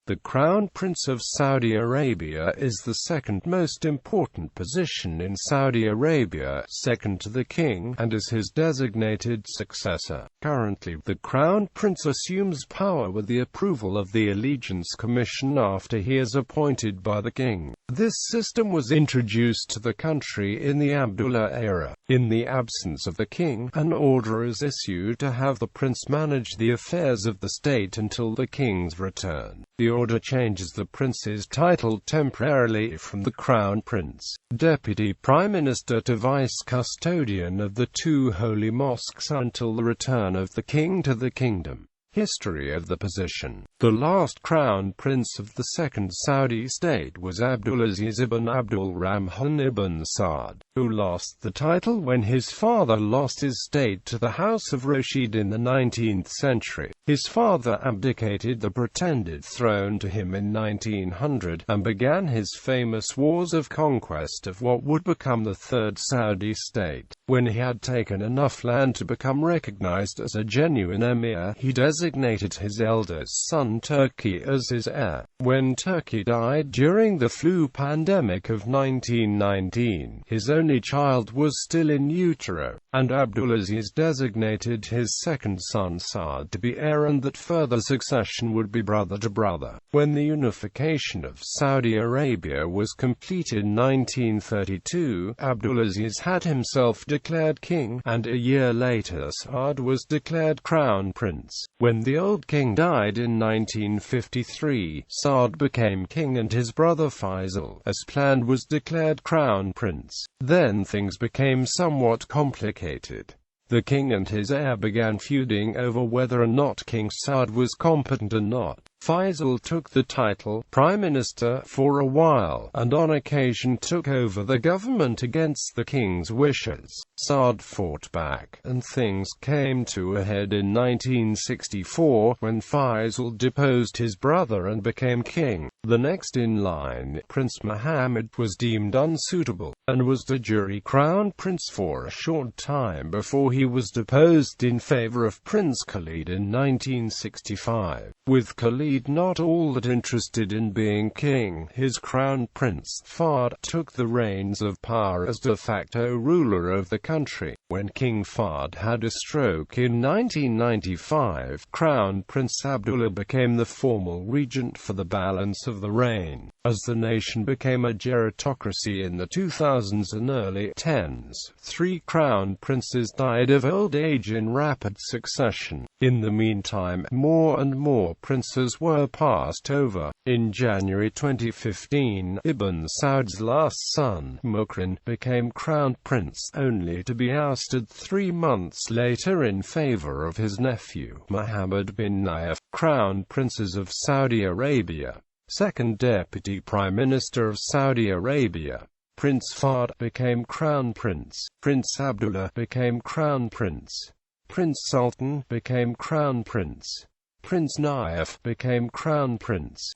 The Crown Prince of Saudi Arabia is the second most important position in Saudi Arabia, second to the king, and is his designated successor. Currently, the Crown Prince assumes power with the approval of the Allegiance Commission after he is appointed by the king. This system was introduced to the country in the Abdullah era. In the absence of the king, an order is issued to have the prince manage the affairs of the state until the king's return. The order changes the prince's title temporarily from the Crown Prince, Deputy Prime Minister to Vice Custodian of the two holy mosques until the return of the king to the kingdom. History of the position. The last crown prince of the Second Saudi state was Abdulaziz ibn Abdul Rahman ibn Saud, who lost the title when his father lost his state to the House of Rashid in the 19th century. His father abdicated the pretended throne to him in 1900, and began his famous wars of conquest of what would become the Third Saudi state. When he had taken enough land to become recognized as a genuine emir, he designated his eldest son Turkey as his heir. When Turkey died during the flu pandemic of 1919, his only child was still in utero, and Abdulaziz designated his second son Saud to be heir, and that further succession would be brother to brother. When the unification of Saudi Arabia was completed in 1932, Abdulaziz had himself declared king, and a year later Saud was declared crown prince. When the old king died in 1953, Saud became king and his brother Faisal, as planned, was declared crown prince. Then things became somewhat complicated. The king and his heir began feuding over whether or not King Saud was competent or not. Faisal took the title Prime Minister for a while, and on occasion took over the government against the king's wishes. Saud fought back, and things came to a head in 1964, when Faisal deposed his brother and became king. The next in line, Prince Muhammad, was deemed unsuitable, and was de jure crown prince for a short time before he was deposed in favor of Prince Khalid in 1965. With Khalid not all that interested in being king, his crown prince, Fahd, took the reins of power as de facto ruler of the country. When King Fahd had a stroke in 1995, Crown Prince Abdullah became the formal regent for the balance of the reign. As the nation became a gerontocracy in the 2000s and early 10s, three crown princes died of old age in rapid succession. In the meantime, more and more princes were passed over. In January 2015, Ibn Saud's last son, Mukrin, became crown prince, only to be ousted 3 months later in favor of his nephew, Mohammed bin Nayef. Crown Princes of Saudi Arabia. Second Deputy Prime Minister of Saudi Arabia. Prince Fahd became crown prince. Prince Abdullah became crown prince. Prince Sultan became crown prince. Prince Nayef became crown prince.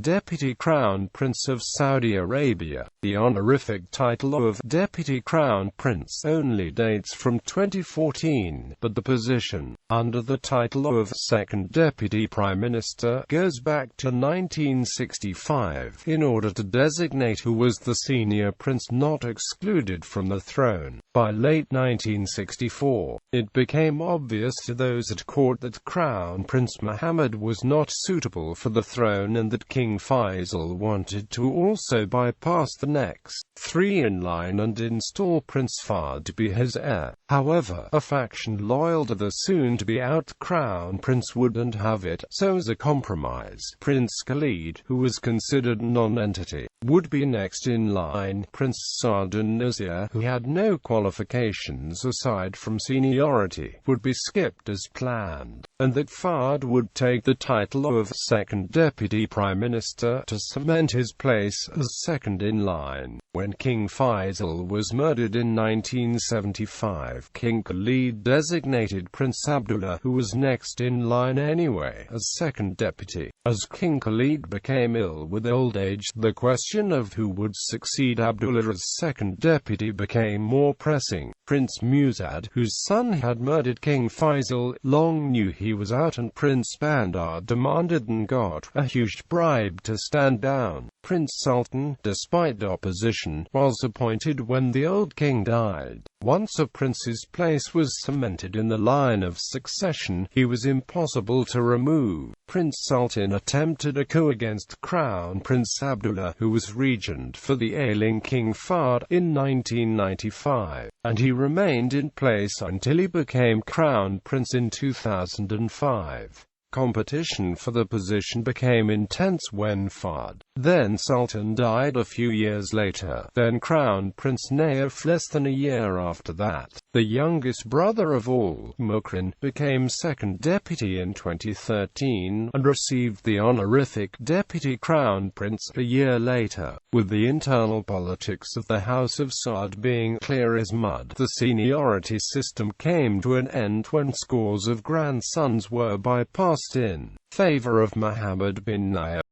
Deputy Crown Prince of Saudi Arabia. The honorific title of Deputy Crown Prince only dates from 2014, but the position, under the title of Second Deputy Prime Minister, goes back to 1965, in order to designate who was the senior prince not excluded from the throne. By late 1964, it became obvious to those at court that Crown Prince Mohammed was not suitable for the throne, and that King Faisal wanted to also bypass the next three in line and install Prince Fahd to be his heir. However, a faction loyal to the soon-to-be-out crown prince wouldn't have it, so as a compromise, Prince Khalid, who was considered a non-entity, would be next in line. Prince Saud al-Nasir, who had no qualifications aside from seniority, would be skipped as planned, and that Fahd would take the title of Second Deputy Prime Minister to cement his place as second in line. When King Faisal was murdered in 1975, King Khalid designated Prince Abdullah, who was next in line anyway, as second deputy. As King Khalid became ill with old age, the question of who would succeed Abdullah as second deputy became more pressing. Prince Musaad, whose son had murdered King Faisal, long knew he was out, and Prince Bandar demanded and got a huge bribe to stand down. Prince Sultan, despite opposition, was appointed when the old king died. Once a prince's place was cemented in the line of succession, he was impossible to remove. Prince Sultan attempted a coup against Crown Prince Abdullah, who was regent for the ailing King Fahd, in 1995, and he remained in place until he became Crown Prince in 2005. Competition for the position became intense when Fahd, then Sultan, died a few years later. Then Crown Prince Naif, less than a year after that. The youngest brother of all, Mukran, became second deputy in 2013, and received the honorific Deputy Crown Prince a year later. With the internal politics of the House of Saud being clear as mud, the seniority system came to an end when scores of grandsons were bypassed in favor of Mohammed bin Nayef.